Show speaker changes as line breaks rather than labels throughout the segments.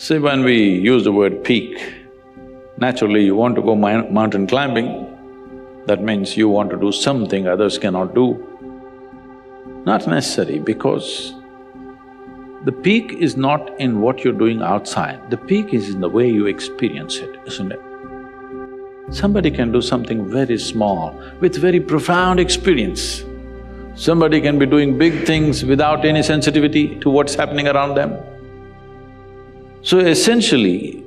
See, when we use the word peak, naturally you want to go mountain climbing, that means you want to do something others cannot do. Not necessary, because the peak is not in what you're doing outside, the peak is in the way you experience it, isn't it? Somebody can do something very small with very profound experience. Somebody can be doing big things without any sensitivity to what's happening around them. So essentially,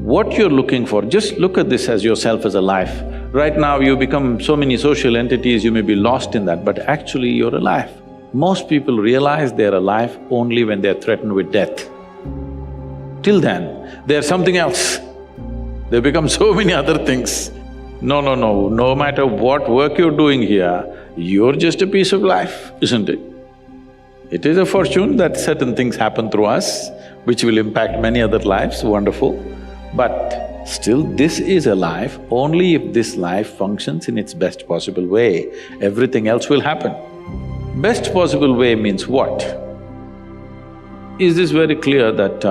what you're looking for, just look at this as yourself as a life. Right now you become so many social entities, you may be lost in that, but actually you're alive. Most people realize they're alive only when they're threatened with death. Till then, they're something else. They become so many other things. No matter what work you're doing here, you're just a piece of life, isn't it? It is a fortune that certain things happen through us, which will impact many other lives, wonderful. But still, this is a life. Only if this life functions in its best possible way, everything else will happen. Best possible way means what? Is this very clear that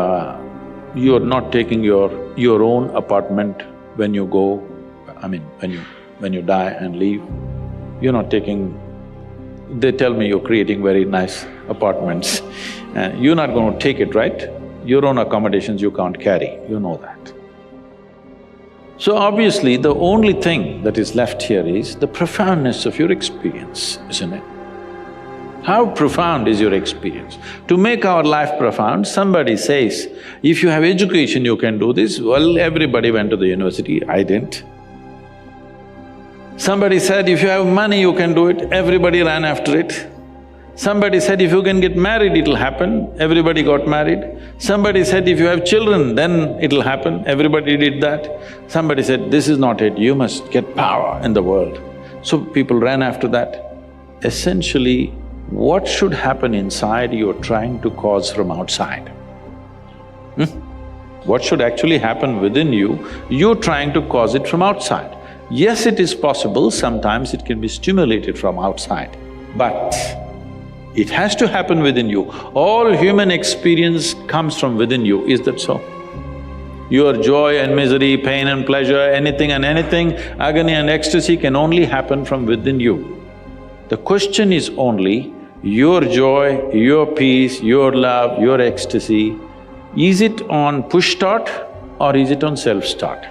you're not taking your own apartment when you go, when you die and leave? You're not taking… They tell me you're creating very nice apartments, you're not going to take it, right? Your own accommodations you can't carry, you know that. So obviously, the only thing that is left here is the profoundness of your experience, isn't it? How profound is your experience? To make our life profound, somebody says, if you have education you can do this, well, everybody went to the university, I didn't. Somebody said, if you have money you can do it, everybody ran after it. Somebody said, if you can get married, it'll happen, everybody got married. Somebody said, if you have children, then it'll happen, everybody did that. Somebody said, this is not it, you must get power in the world. So people ran after that. Essentially, what should happen inside you're trying to cause from outside. What should actually happen within you, you're trying to cause it from outside. Yes, it is possible, sometimes it can be stimulated from outside, but it has to happen within you. All human experience comes from within you, is that so? Your joy and misery, pain and pleasure, anything, agony and ecstasy can only happen from within you. The question is only, your joy, your peace, your love, your ecstasy, is it on push start or is it on self-start?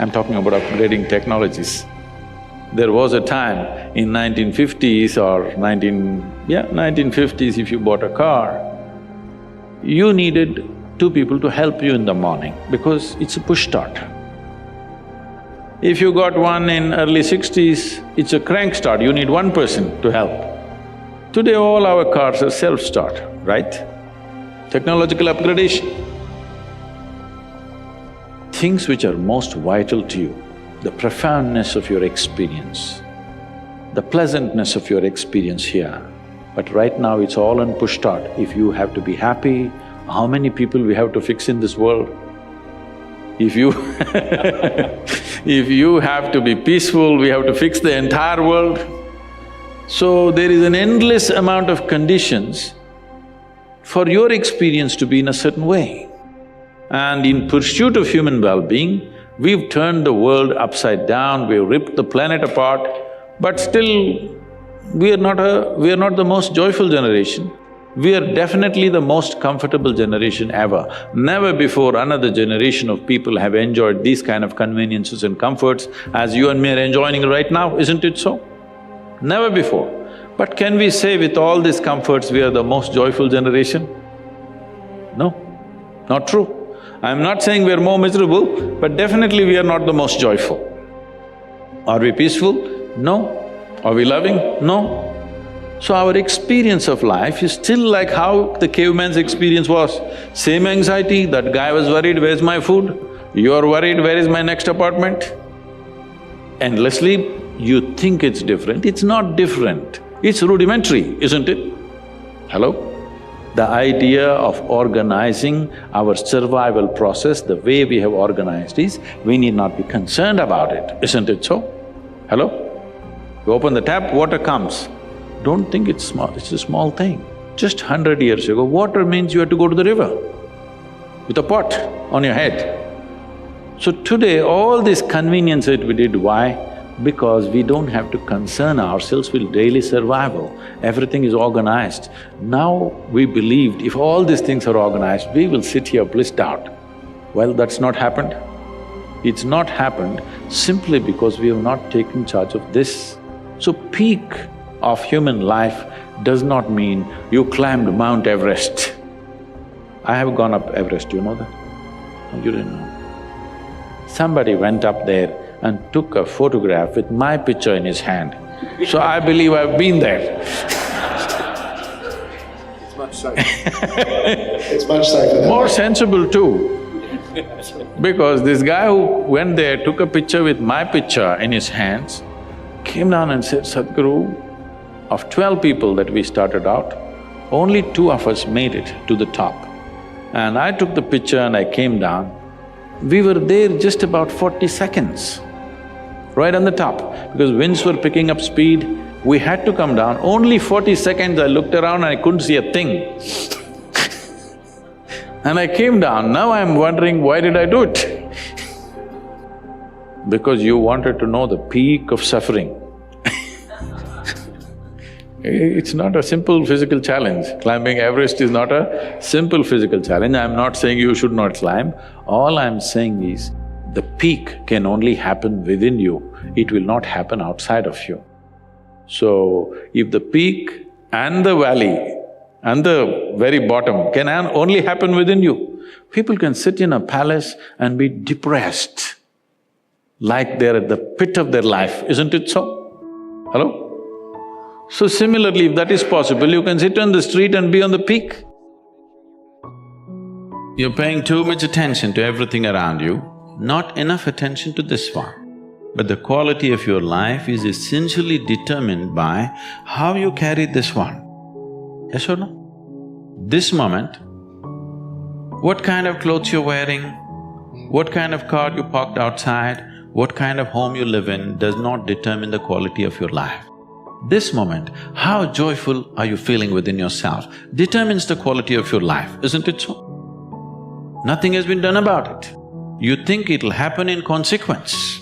I'm talking about upgrading technologies. There was a time in 1950s or 1950s, if you bought a car, you needed two people to help you in the morning because it's a push start. If you got one in early 60s, it's a crank start, you need one person to help. Today all our cars are self-start, right? Technological upgradation. Things which are most vital to you, the profoundness of your experience, the pleasantness of your experience here. But right now it's all on push start. If you have to be happy, how many people we have to fix in this world? If you if you have to be peaceful, we have to fix the entire world. So there is an endless amount of conditions for your experience to be in a certain way. And in pursuit of human well-being, we've turned the world upside down, we've ripped the planet apart, but still we are not the most joyful generation. We are definitely the most comfortable generation ever. Never before another generation of people have enjoyed these kind of conveniences and comforts as you and me are enjoying right now, isn't it so? Never before. But can we say with all these comforts we are the most joyful generation? No, not true. I'm not saying we're more miserable, but definitely we are not the most joyful. Are we peaceful? No. Are we loving? No. So our experience of life is still like how the caveman's experience was. Same anxiety, that guy was worried, where's my food? You're worried, where is my next apartment? Endlessly, you think it's different, it's not different. It's rudimentary, isn't it? Hello? The idea of organizing our survival process the way we have organized is, we need not be concerned about it, isn't it so? Hello? You open the tap, water comes. Don't think it's small, it's a small thing. Just 100 years ago, water means you had to go to the river. with a pot on your head. So today, all this convenience that we did, why? Because we don't have to concern ourselves with daily survival. Everything is organized. Now we believed if all these things are organized, we will sit here blissed out. Well, that's not happened. It's not happened simply because we have not taken charge of this. So peak of human life does not mean you climbed Mount Everest. I have gone up Everest, you know that? Oh, you didn't know. Somebody went up there and took a photograph with my picture in his hand. So I believe I've been there.
It's much safer. It's much safer.
More sensible too. Because this guy who went there, took a picture with my picture in his hands, came down and said, Sadhguru, of 12 people that we started out, only 2 of us made it to the top. And I took the picture and I came down. We were there just about 40 seconds, right on the top. Because winds were picking up speed, we had to come down. Only 40 seconds I looked around and I couldn't see a thing. And I came down. Now I'm wondering, why did I do it? Because you wanted to know the peak of suffering. It's not a simple physical challenge. Climbing Everest is not a simple physical challenge. I'm not saying you should not climb. All I'm saying is, the peak can only happen within you. It will not happen outside of you. So, if the peak and the valley and the very bottom can only happen within you, people can sit in a palace and be depressed, like they're at the pit of their life, isn't it so? Hello? So similarly, if that is possible, you can sit on the street and be on the peak. You're paying too much attention to everything around you, not enough attention to this one. But the quality of your life is essentially determined by how you carry this one. Yes or no? This moment, what kind of clothes you're wearing, what kind of car you parked outside, what kind of home you live in does not determine the quality of your life. This moment, how joyful are you feeling within yourself determines the quality of your life, isn't it so? Nothing has been done about it. You think it'll happen in consequence,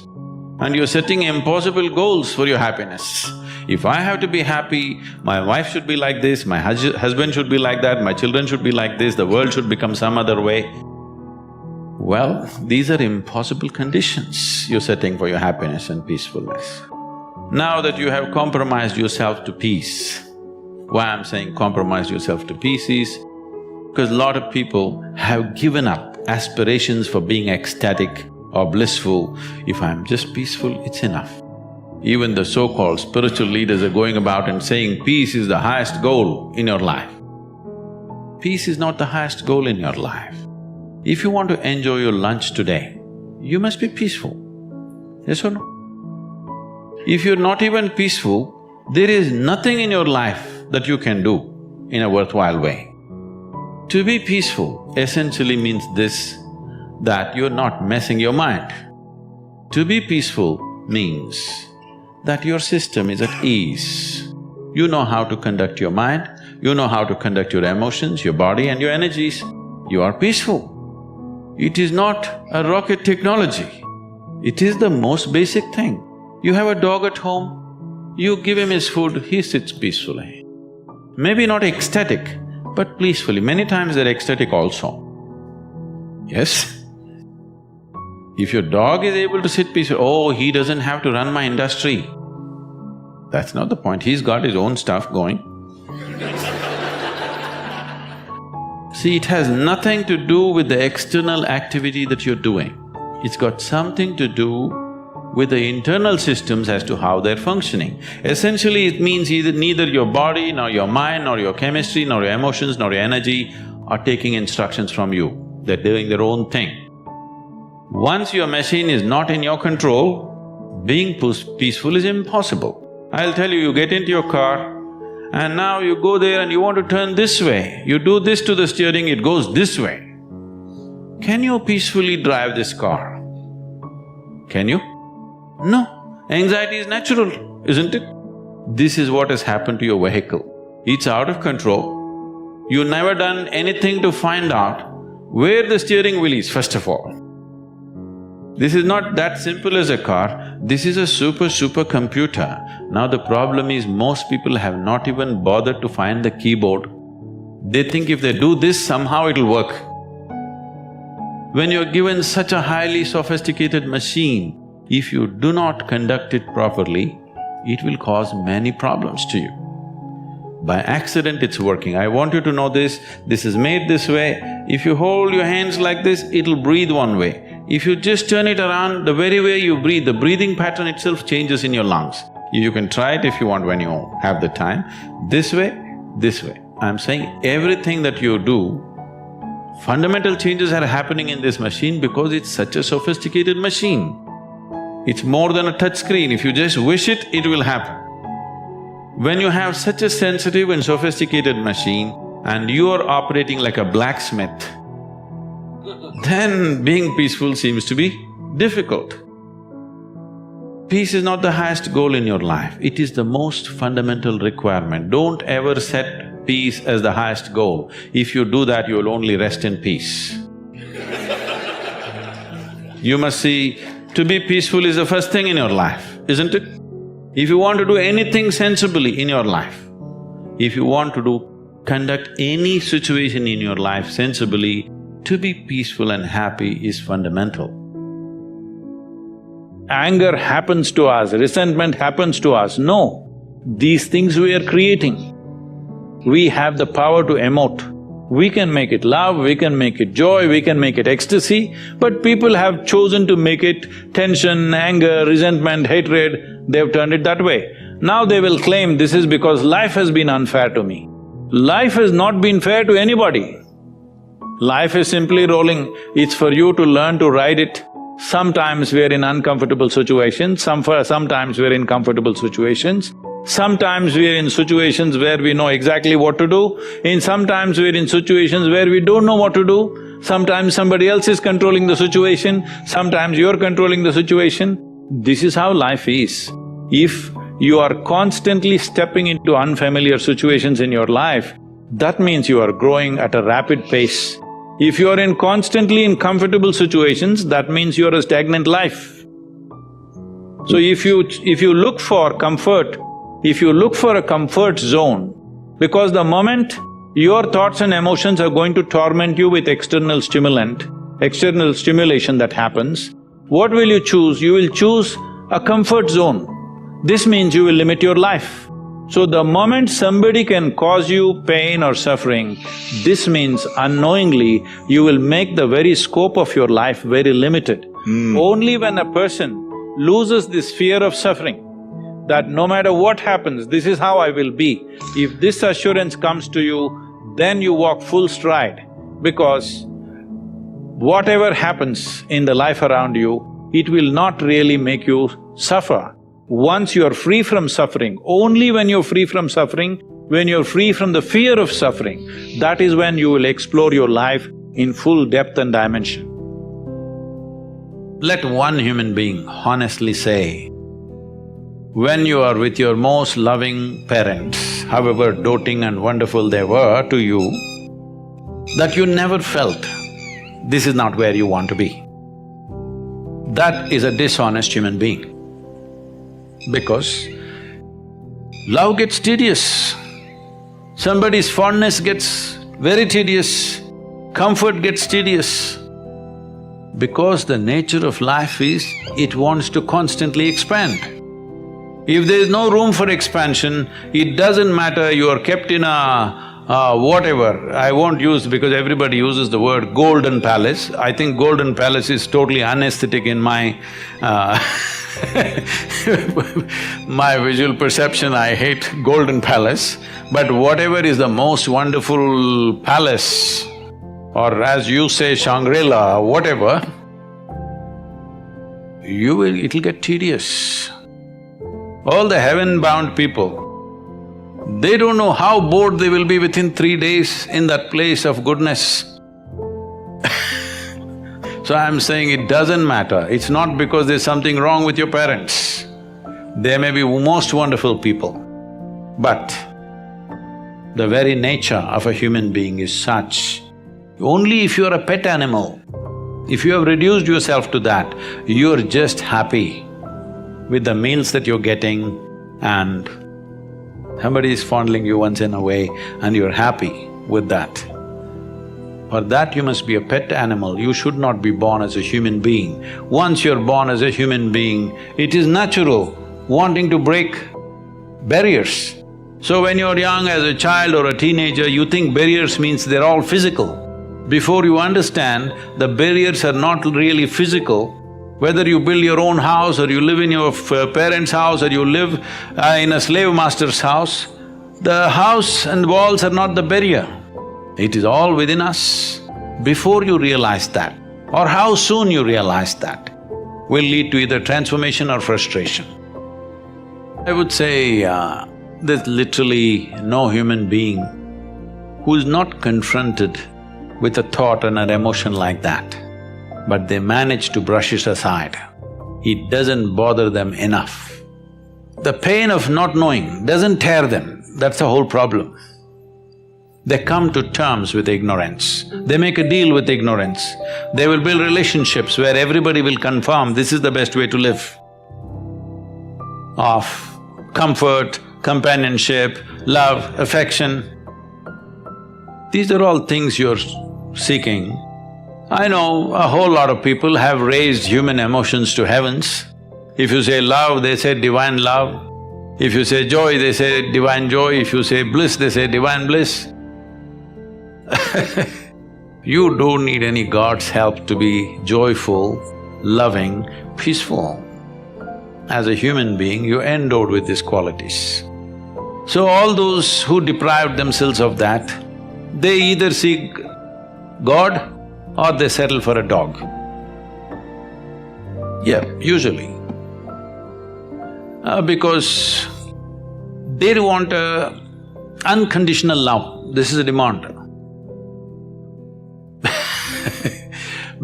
and you're setting impossible goals for your happiness. If I have to be happy, my wife should be like this, my husband should be like that, my children should be like this, the world should become some other way. Well, these are impossible conditions you're setting for your happiness and peacefulness. Now that you have compromised yourself to peace, why I'm saying compromise yourself to peace is because a lot of people have given up aspirations for being ecstatic or blissful. If I'm just peaceful, it's enough. Even the so-called spiritual leaders are going about and saying peace is the highest goal in your life. Peace is not the highest goal in your life. If you want to enjoy your lunch today, you must be peaceful. Yes or no? If you're not even peaceful, there is nothing in your life that you can do in a worthwhile way. To be peaceful essentially means this, that you're not messing your mind. To be peaceful means that your system is at ease. You know how to conduct your mind, you know how to conduct your emotions, your body and your energies. You are peaceful. It is not a rocket technology. It is the most basic thing. You have a dog at home, you give him his food, he sits peacefully. Maybe not ecstatic, but peacefully. Many times they're ecstatic also. Yes? If your dog is able to sit peacefully, oh, he doesn't have to run my industry. That's not the point, he's got his own stuff going. See, it has nothing to do with the external activity that you're doing. It's got something to do with the internal systems as to how they're functioning. Essentially, it means neither your body, nor your mind, nor your chemistry, nor your emotions, nor your energy are taking instructions from you. They're doing their own thing. Once your machine is not in your control, being peaceful is impossible. I'll tell you, you get into your car and now you go there and you want to turn this way. You do this to the steering, it goes this way. Can you peacefully drive this car? Can you? No. Anxiety is natural, isn't it? This is what has happened to your vehicle. It's out of control. You've never done anything to find out where the steering wheel is, first of all. This is not that simple as a car, this is a super computer. Now the problem is most people have not even bothered to find the keyboard. They think if they do this, somehow it'll work. When you're given such a highly sophisticated machine, if you do not conduct it properly, it will cause many problems to you. By accident it's working. I want you to know this is made this way. If you hold your hands like this, it'll breathe one way. If you just turn it around, the very way you breathe, the breathing pattern itself changes in your lungs. You can try it if you want when you have the time. This way, this way. I'm saying everything that you do, fundamental changes are happening in this machine because it's such a sophisticated machine. It's more than a touch screen. If you just wish it, it will happen. When you have such a sensitive and sophisticated machine and you are operating like a blacksmith, then being peaceful seems to be difficult. Peace is not the highest goal in your life, it is the most fundamental requirement. Don't ever set peace as the highest goal. If you do that, you will only rest in peace. You must see, to be peaceful is the first thing in your life, isn't it? If you want to do anything sensibly in your life, if you want to conduct any situation in your life sensibly, to be peaceful and happy is fundamental. Anger happens to us, resentment happens to us. No, these things we are creating. We have the power to emote. We can make it love, we can make it joy, we can make it ecstasy, but people have chosen to make it tension, anger, resentment, hatred, they've turned it that way. Now they will claim this is because life has been unfair to me. Life has not been fair to anybody. Life is simply rolling, it's for you to learn to ride it. Sometimes we're in uncomfortable situations, sometimes we're in comfortable situations. Sometimes we're in situations where we know exactly what to do, sometimes we're in situations where we don't know what to do, sometimes somebody else is controlling the situation, sometimes you're controlling the situation. This is how life is. If you are constantly stepping into unfamiliar situations in your life, that means you are growing at a rapid pace. If you are constantly in comfortable situations, that means you are a stagnant life. So if you look for comfort, if you look for a comfort zone, because the moment your thoughts and emotions are going to torment you with external stimulation that happens, what will you choose? You will choose a comfort zone. This means you will limit your life. So the moment somebody can cause you pain or suffering, this means unknowingly you will make the very scope of your life very limited. Only when a person loses this fear of suffering, that no matter what happens, this is how I will be, if this assurance comes to you, then you walk full stride, because whatever happens in the life around you, it will not really make you suffer. Once you are free from suffering, only when you're free from suffering, when you're free from the fear of suffering, that is when you will explore your life in full depth and dimension. Let one human being honestly say, when you are with your most loving parents, however doting and wonderful they were to you, that you never felt this is not where you want to be. That is a dishonest human being. Because love gets tedious, somebody's fondness gets very tedious, comfort gets tedious. Because the nature of life is, it wants to constantly expand. If there is no room for expansion, it doesn't matter you are kept in a whatever, I won't use because everybody uses the word golden palace. I think golden palace is totally unaesthetic in my my visual perception, I hate golden palace, but whatever is the most wonderful palace, or as you say Shangri-La, whatever, it'll get tedious. All the heaven-bound people, they don't know how bored they will be within 3 days in that place of goodness. So I'm saying it doesn't matter, it's not because there's something wrong with your parents. They may be most wonderful people, but the very nature of a human being is such Only if you're a pet animal, if you have reduced yourself to that, you're just happy with the meals that you're getting and somebody is fondling you once in a way and you're happy with that. For that you must be a pet animal, you should not be born as a human being. Once you're born as a human being, it is natural wanting to break barriers. So when you're young as a child or a teenager, you think barriers means they're all physical. Before you understand, the barriers are not really physical. Whether you build your own house or you live in your parents' house or you live in a slave master's house, the house and walls are not the barrier. It is all within us. Before you realize that, or how soon you realize that, will lead to either transformation or frustration. I would say there's literally no human being who is not confronted with a thought and an emotion like that, but they manage to brush it aside. It doesn't bother them enough. The pain of not knowing doesn't tear them, that's the whole problem. They come to terms with ignorance, they make a deal with ignorance. They will build relationships where everybody will confirm this is the best way to live. Of comfort, companionship, love, affection. These are all things you're seeking. I know a whole lot of people have raised human emotions to heavens. If you say love, they say divine love. If you say joy, they say divine joy. If you say bliss, they say divine bliss. You don't need any God's help to be joyful, loving, peaceful. As a human being, you're endowed with these qualities. So all those who deprived themselves of that, they either seek God or they settle for a dog. Yeah, usually. Because they want unconditional love, this is a demand.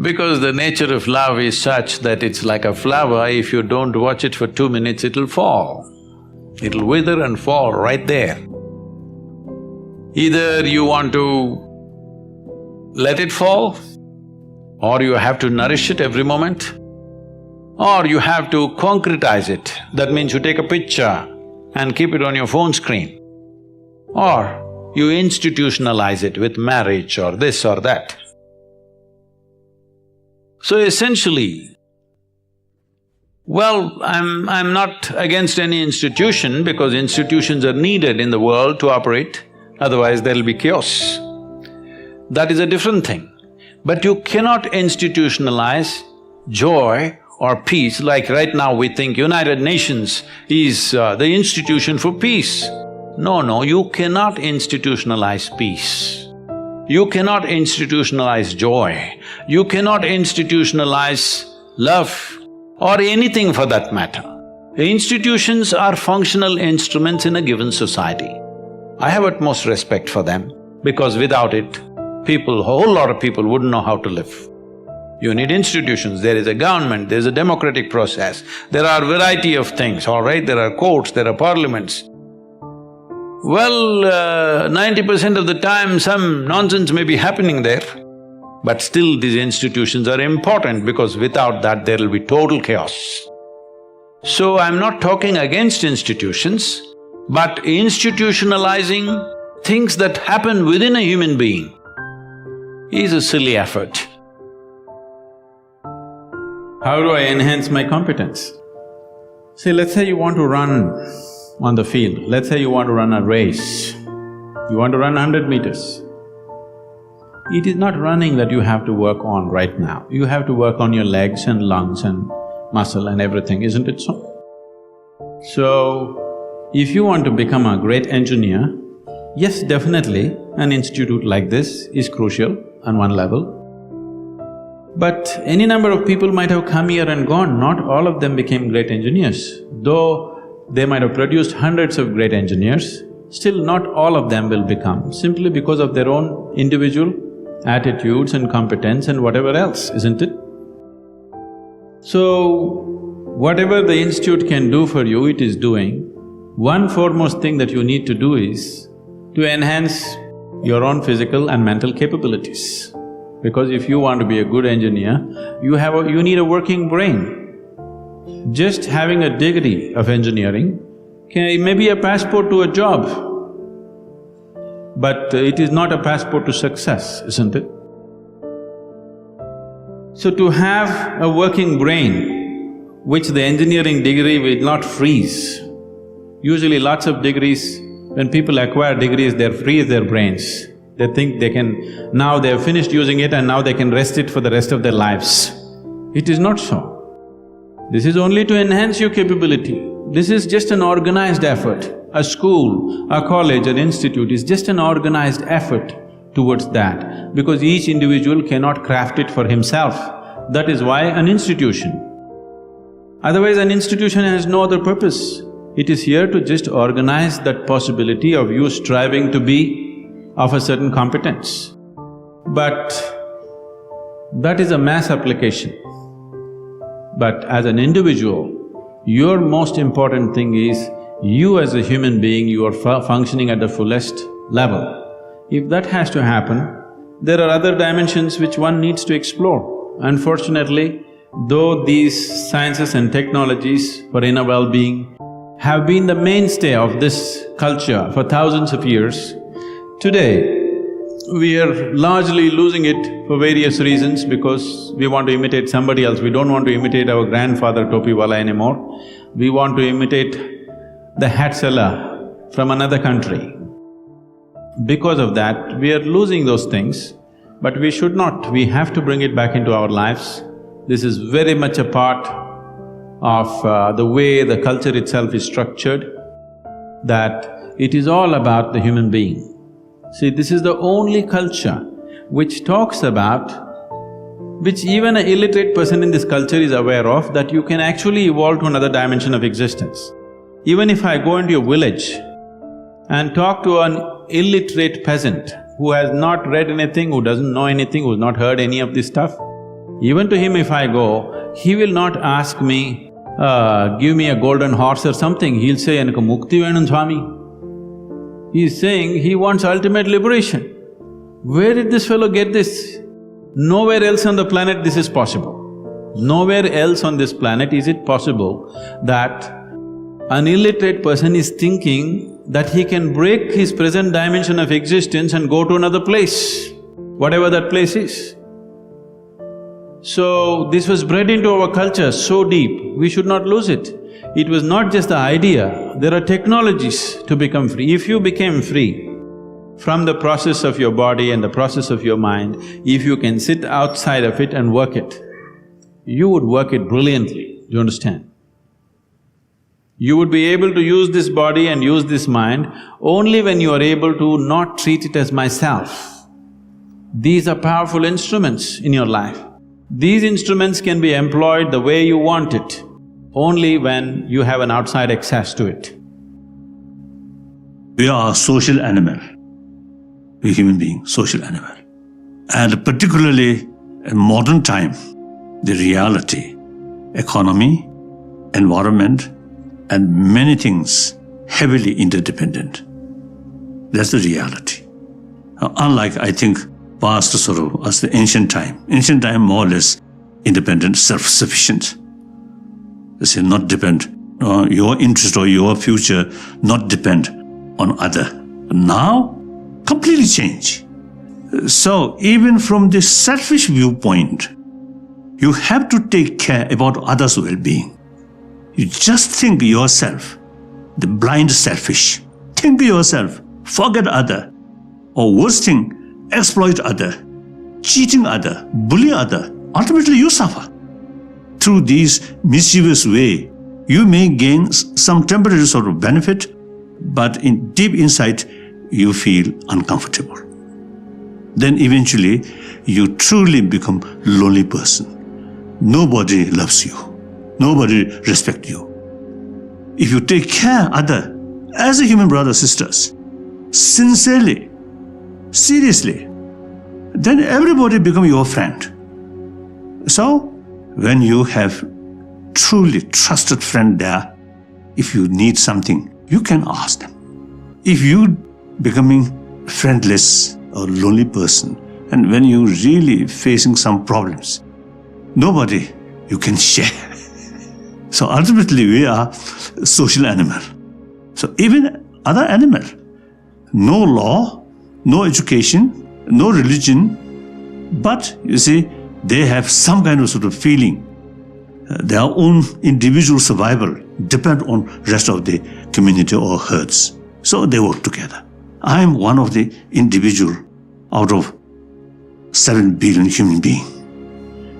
Because the nature of love is such that it's like a flower, if you don't watch it for 2 minutes, it'll fall. It'll wither and fall right there. Either you want to let it fall, or you have to nourish it every moment, or you have to concretize it. That means you take a picture and keep it on your phone screen, or you institutionalize it with marriage or this or that. So essentially, well, I'm not against any institution because institutions are needed in the world to operate, otherwise there'll be chaos. That is a different thing. But you cannot institutionalize joy or peace like right now we think United Nations is the institution for peace. No, you cannot institutionalize peace. You cannot institutionalize joy. You cannot institutionalize love or anything for that matter. Institutions are functional instruments in a given society. I have utmost respect for them because without it, a whole lot of people wouldn't know how to live. You need institutions, there is a government, there's a democratic process, there are variety of things, all right? There are courts, there are parliaments. Well, 90% of the time some nonsense may be happening there, but still these institutions are important because without that there will be total chaos. So I'm not talking against institutions, but institutionalizing things that happen within a human being is a silly effort. How do I enhance my competence? See, let's say you want to run on the field, let's say you want to run a race, you want to run 100 meters. It is not running that you have to work on right now, you have to work on your legs and lungs and muscle and everything, isn't it so? So, if you want to become a great engineer, yes, definitely an institute like this is crucial on one level. But any number of people might have come here and gone, not all of them became great engineers. Though they might have produced hundreds of great engineers, still not all of them will become, simply because of their own individual attitudes and competence and whatever else, isn't it? So, whatever the institute can do for you, it is doing. One foremost thing that you need to do is to enhance your own physical and mental capabilities. Because if you want to be a good engineer, you need a working brain. Just having a degree of engineering may be a passport to a job, but it is not a passport to success, isn't it? So to have a working brain, which the engineering degree will not freeze. Usually lots of degrees, when people acquire degrees, they freeze their brains. They think they can… now they have finished using it and now they can rest it for the rest of their lives. It is not so. This is only to enhance your capability. This is just an organized effort. A school, a college, an institute is just an organized effort towards that, because each individual cannot craft it for himself. That is why an institution. Otherwise, an institution has no other purpose. It is here to just organize that possibility of you striving to be of a certain competence. But that is a mass application. But as an individual, your most important thing is, you as a human being, you are functioning at the fullest level. If that has to happen, there are other dimensions which one needs to explore. Unfortunately, though these sciences and technologies for inner well-being have been the mainstay of this culture for thousands of years, today we are largely losing it for various reasons, because we want to imitate somebody else. We don't want to imitate our grandfather Topiwala anymore. We want to imitate the hat seller from another country. Because of that, we are losing those things, but we should not. We have to bring it back into our lives. This is very much a part of the way the culture itself is structured, that it is all about the human being. See, this is the only culture which talks about, which even an illiterate person in this culture is aware of, that you can actually evolve to another dimension of existence. Even if I go into a village and talk to an illiterate peasant who has not read anything, who doesn't know anything, who's not heard any of this stuff, even to him if I go, he will not ask me, give me a golden horse or something, he'll say, "Enakku mukti venum Swami." He's saying he wants ultimate liberation. Where did this fellow get this? Nowhere else on the planet this is possible. Nowhere else on this planet is it possible that an illiterate person is thinking that he can break his present dimension of existence and go to another place, whatever that place is. So, this was bred into our culture so deep, we should not lose it. It was not just the idea, there are technologies to become free. If you became free from the process of your body and the process of your mind, if you can sit outside of it and work it, you would work it brilliantly, do you understand? You would be able to use this body and use this mind only when you are able to not treat it as myself. These are powerful instruments in your life. These instruments can be employed the way you want it, only when you have an outside access to it.
We are a social animal, we human beings, social animal. And particularly in modern time, the reality, economy, environment, and many things heavily interdependent. That's the reality. Unlike, I think, past sort of as the ancient time more or less independent, self-sufficient. They say not depend on your interest or your future, not depend on other. Now, completely change. So even from this selfish viewpoint, you have to take care about others' well-being. You just think yourself, the blind selfish. Think yourself, forget other, or worst thing, exploit other, cheating other, bully other. Ultimately you suffer. Through these mischievous way, you may gain some temporary sort of benefit, but in deep inside, you feel uncomfortable. Then eventually, you truly become a lonely person. Nobody loves you. Nobody respects you. If you take care of others as a human brothers, sisters, sincerely, seriously, then everybody becomes your friend. So, when you have truly trusted friend there, if you need something, you can ask them. If you becoming friendless or lonely person, And when you're really facing some problems, nobody you can share. So ultimately we are social animal. So even other animal, no law, no education, no religion, but you see, they have some kind of sort of feeling. Their own individual survival depend on rest of the community or herds. So they work together. I am one of the individual out of 7 billion human beings.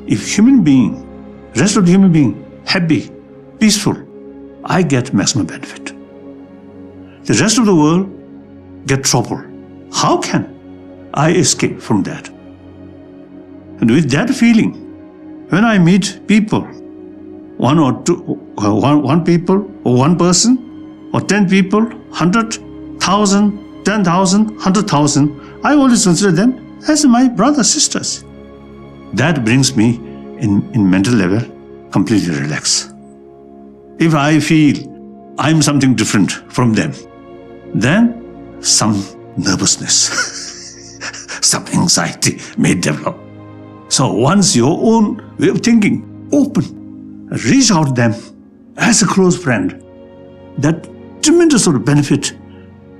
If human being, rest of the human being, happy, peaceful, I get maximum benefit. The rest of the world get trouble. How can I escape from that? And with that feeling, when I meet people, one people, or one person, or 10 people, 100,000, 10,000, 100,000, I always consider them as my brothers, sisters. That brings me in mental level completely relaxed. If I feel I'm something different from them, then some nervousness, some anxiety may develop. So once your own way of thinking open, reach out to them as a close friend, that tremendous sort of benefit,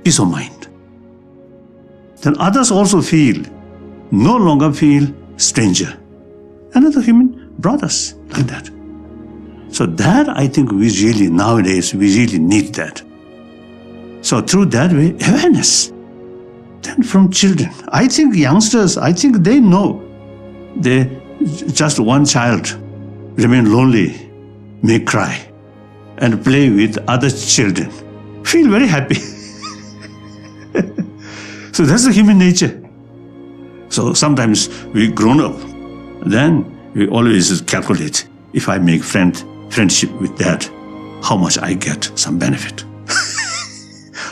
peace of mind. Then others also no longer feel stranger. Another human brothers, like that. So that I think nowadays we really need that. So through that way, awareness. Then from children, I think youngsters, they know. Just one child remain lonely, may cry, and play with other children. Feel very happy. So that's the human nature. So sometimes we grown up, then we always calculate, if I make friendship with that, how much I get some benefit.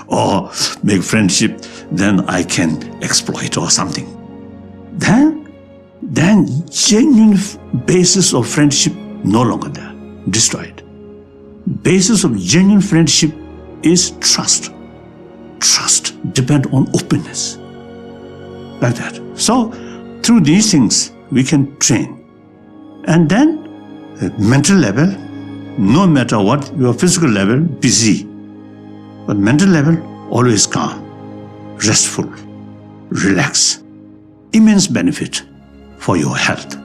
Or make friendship, then I can exploit or something. Then genuine basis of friendship no longer there, destroyed. Basis of genuine friendship is trust. Trust depends on openness. Like that. So through these things we can train. And then at mental level, no matter what your physical level, busy. But mental level, always calm, restful, relaxed. Immense benefit for your health.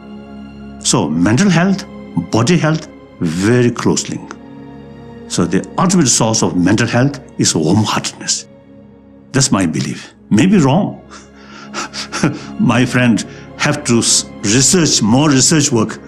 So mental health, body health, very close link. So the ultimate source of mental health is warm-heartedness. That's my belief. Maybe wrong. My friend have to research more research work